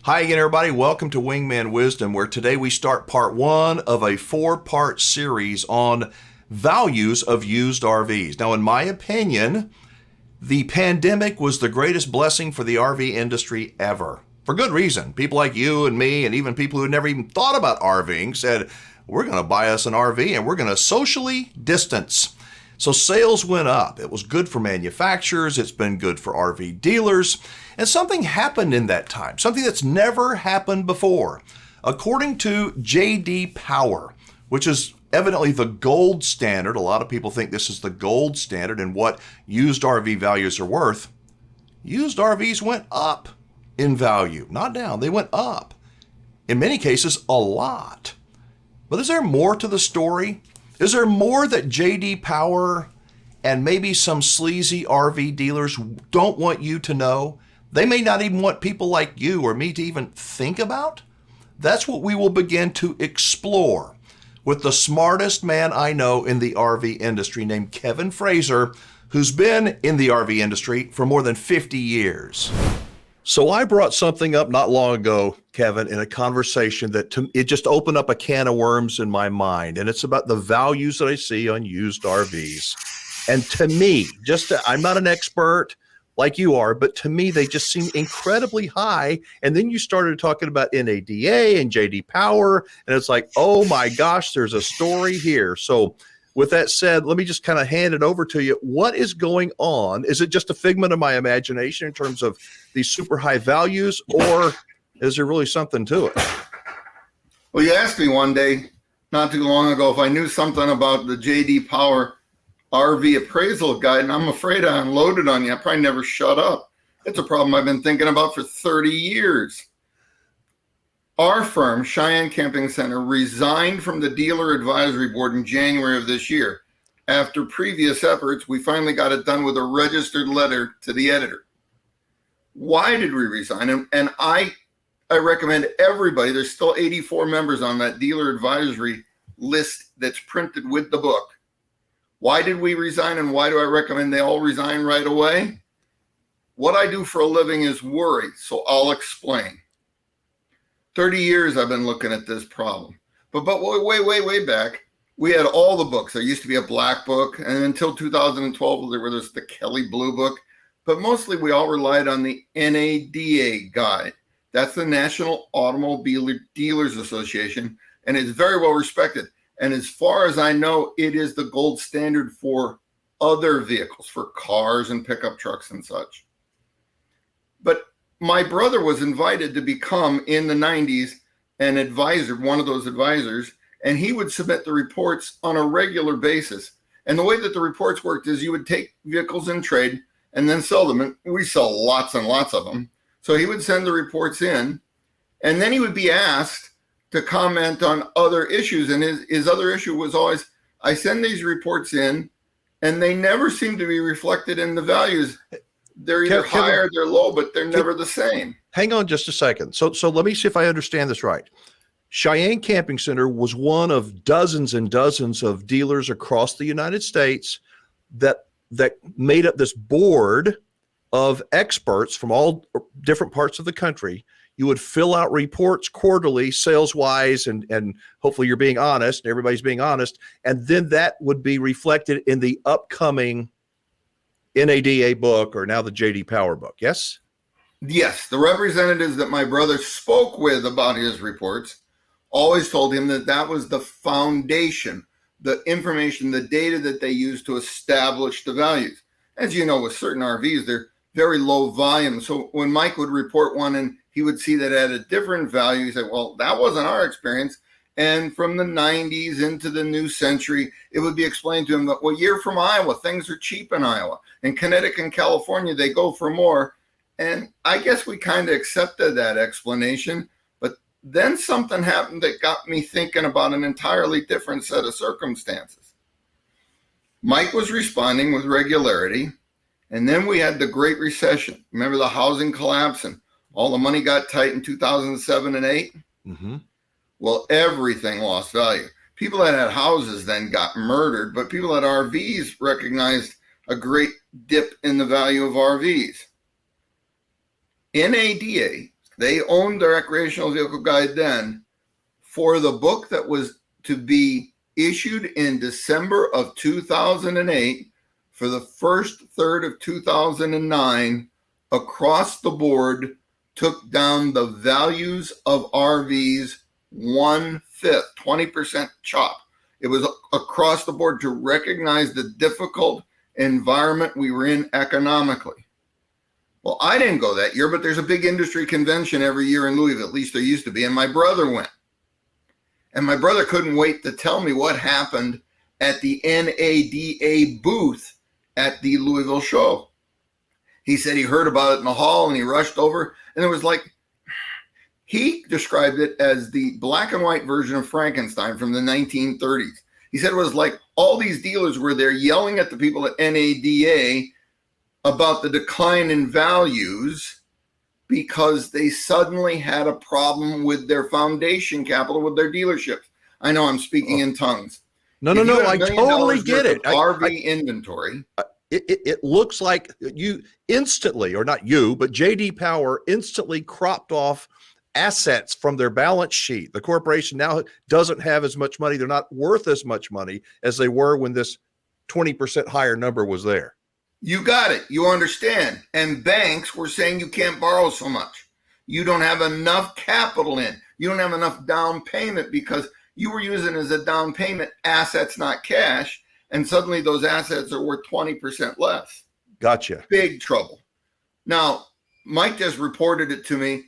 Hi again, everybody. Welcome to Wingman Wisdom, where today we start part one of a four-part series on values of used RVs. Now, in my opinion, the pandemic was the greatest blessing for the RV industry ever. For good reason. People like you and me, and even people who never even thought about RVing, said, we're going to buy us an RV and we're going to socially distance. So sales went up. It was good for manufacturers. It's been good for RV dealers. And something happened in that time, something that's never happened before. According to J.D. Power, which is evidently the gold standard, a lot of people think this is the gold standard in what used RV values are worth. Used RVs went up in value, not down. They went up. In many cases, a lot. But is there more to the story? Is there more that J.D. Power and maybe some sleazy RV dealers don't want you to know? They may not even want people like you or me to even think about? That's what we will begin to explore with the smartest man I know in the RV industry, named Kevin Frazer, who's been in the RV industry for more than 50 years. So I brought something up not long ago, Kevin, in a conversation that it just opened up a can of worms in my mind. And it's about the values that I see on used RVs. And to me, I'm not an expert like you are, but to me, they just seem incredibly high. And then you started talking about NADA and JD Power. And it's like, oh my gosh, there's a story here. So with that said, let me just kind of hand it over to you. What is going on? Is it just a figment of my imagination in terms of these super high values, or is there really something to it? Well, you asked me one day, not too long ago, if I knew something about the J.D. Power RV appraisal guide, and I'm afraid I unloaded on you. I probably never shut up. It's a problem I've been thinking about for 30 years. Our firm, Cheyenne Camping Center, resigned from the dealer advisory board in January of this year. After previous efforts, we finally got it done with a registered letter to the editor. Why did we resign? And I recommend everybody, there's still 84 members on that dealer advisory list that's printed with the book. Why did we resign, and why do I recommend they all resign right away? What I do for a living is worry, so I'll explain. 30 years I've been looking at this problem. But way back, we had all the books. There used to be a black book, and until 2012, there was the Kelly Blue book. But mostly we all relied on the NADA guide. That's the National Automobile Dealers Association, and it's very well respected. And as far as I know, it is the gold standard for other vehicles, for cars and pickup trucks and such. But my brother was invited to become, in the 90s, an advisor, one of those advisors, and he would submit the reports on a regular basis. And the way that the reports worked is you would take vehicles in trade and then sell them. And we sell lots and lots of them. So he would send the reports in, and then he would be asked to comment on other issues. And his other issue was always, I send these reports in, and they never seem to be reflected in the values. They're either high or they're low, but they're never the same. Hang on just a second. So let me see if I understand this right. Cheyenne Camping Center was one of dozens and dozens of dealers across the United States that made up this board of experts from all different parts of the country. You would fill out reports quarterly, sales-wise, and hopefully you're being honest, and everybody's being honest, and then that would be reflected in the upcoming NADA book, or now the J.D. Power book, yes? Yes, the representatives that my brother spoke with about his reports always told him that that was the foundation, the information, the data that they used to establish the values. As you know, with certain RVs, they're very low volume. So when Mike would report one and he would see that at a different value, he said, well, that wasn't our experience. And from the 90s into the new century, it would be explained to him that, well, you're from Iowa. Things are cheap in Iowa. In Connecticut and California, they go for more. And I guess we kind of accepted that explanation. But then something happened that got me thinking about an entirely different set of circumstances. Mike was responding with regularity. And then we had the Great Recession. Remember the housing collapse and all the money got tight in 2007 and 8? Mm-hmm. Well, everything lost value. People that had houses then got murdered, but people that had RVs recognized a great dip in the value of RVs. NADA, They owned the recreational vehicle guide then. For the book that was to be issued in December of 2008, for the first third of 2009, across the board, took down the values of RVs 1/5, 20% chop. It was across the board to recognize the difficult environment we were in economically. Well, I didn't go that year, but there's a big industry convention every year in Louisville, at least there used to be, and my brother went. And my brother couldn't wait to tell me what happened at the NADA booth at the Louisville show. He said he heard about it in the hall and he rushed over, and it was like, he described it as the black and white version of Frankenstein from the 1930s. He said it was like all these dealers were there yelling at the people at NADA about the decline in values because they suddenly had a problem with their foundation capital, with their dealerships. I know I'm speaking in tongues. No, I totally get it. RV inventory. It looks like you instantly, or not you, but JD Power instantly cropped off assets from their balance sheet. The corporation now doesn't have as much money. They're not worth as much money as they were when this 20% higher number was there. You got it. You understand. And banks were saying you can't borrow so much. You don't have enough capital in. You don't have enough down payment because you were using as a down payment assets, not cash. And suddenly those assets are worth 20% less. Gotcha. Big trouble. Now, Mike just reported it to me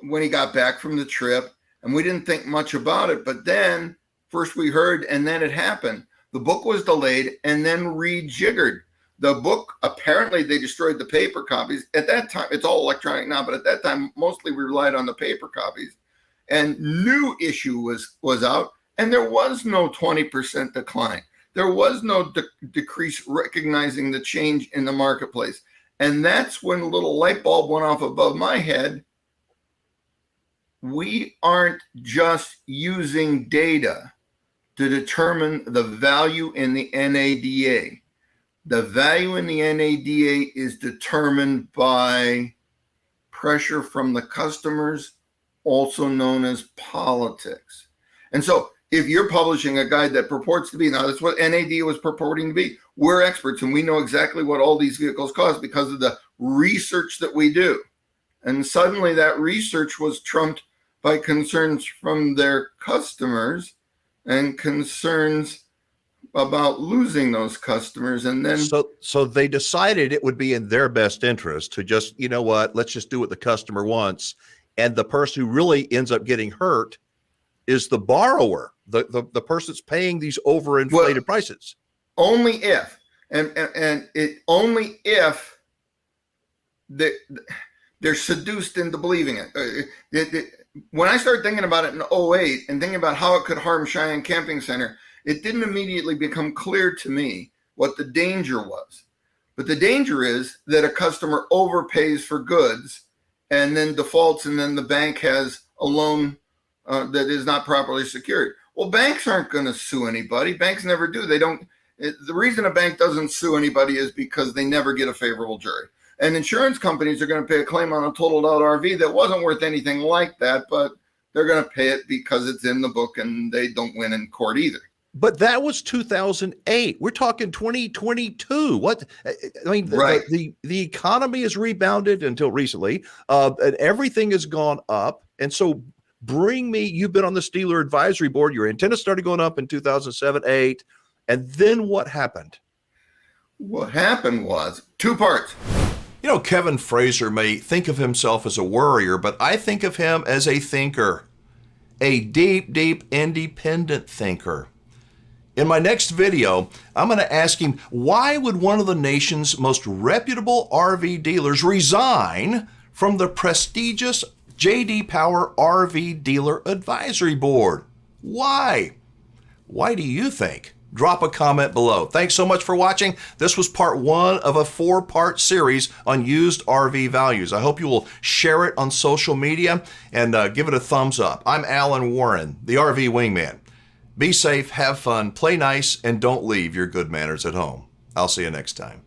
when he got back from the trip, and we didn't think much about it. But then first we heard, and then it happened. The book was delayed and then rejiggered. The book, apparently they destroyed the paper copies. At that time, it's all electronic now, but at that time, mostly we relied on the paper copies. And new issue was out, and there was no 20% decline. There was no decrease recognizing the change in the marketplace. And that's when a little light bulb went off above my head. We aren't just using data to determine the value in the NADA. The value in the NADA is determined by pressure from the customers, also known as politics. And so if you're publishing a guide that purports to be, now that's what NADA was purporting to be, we're experts and we know exactly what all these vehicles cost because of the research that we do. And suddenly that research was trumped by concerns from their customers and concerns about losing those customers. And then so they decided it would be in their best interest to just, you know what, let's just do what the customer wants. And the person who really ends up getting hurt is the borrower, the person that's paying these overinflated prices. Only if, and it only if they're seduced into believing it. When I started thinking about it in 2008 and thinking about how it could harm Cheyenne Camping Center, it didn't immediately become clear to me what the danger was. But the danger is that a customer overpays for goods and then defaults, and then the bank has a loan that is not properly secured. Well, banks aren't going to sue anybody. Banks never do. They don't. The reason a bank doesn't sue anybody is because they never get a favorable jury. And insurance companies are going to pay a claim on a totaled out RV that wasn't worth anything like that, but they're going to pay it because it's in the book and they don't win in court either. But that was 2008. We're talking 2022. What? I mean, right. the economy has rebounded until recently, and everything has gone up. And so you've been on the dealer advisory board. Your antenna started going up in 2007, 8. And then what happened? What happened was two parts. You know, Kevin Frazer may think of himself as a worrier, but I think of him as a thinker, a deep, deep independent thinker. In my next video, I'm going to ask him, why would one of the nation's most reputable RV dealers resign from the prestigious JD Power RV Dealer Advisory Board? Why? Why do you think? Drop a comment below. Thanks so much for watching. This was part 1 of a 4-part series on used RV values. I hope you will share it on social media and give it a thumbs up. I'm Alan Warren, the RV Wingman. Be safe, have fun, play nice, and don't leave your good manners at home. I'll see you next time.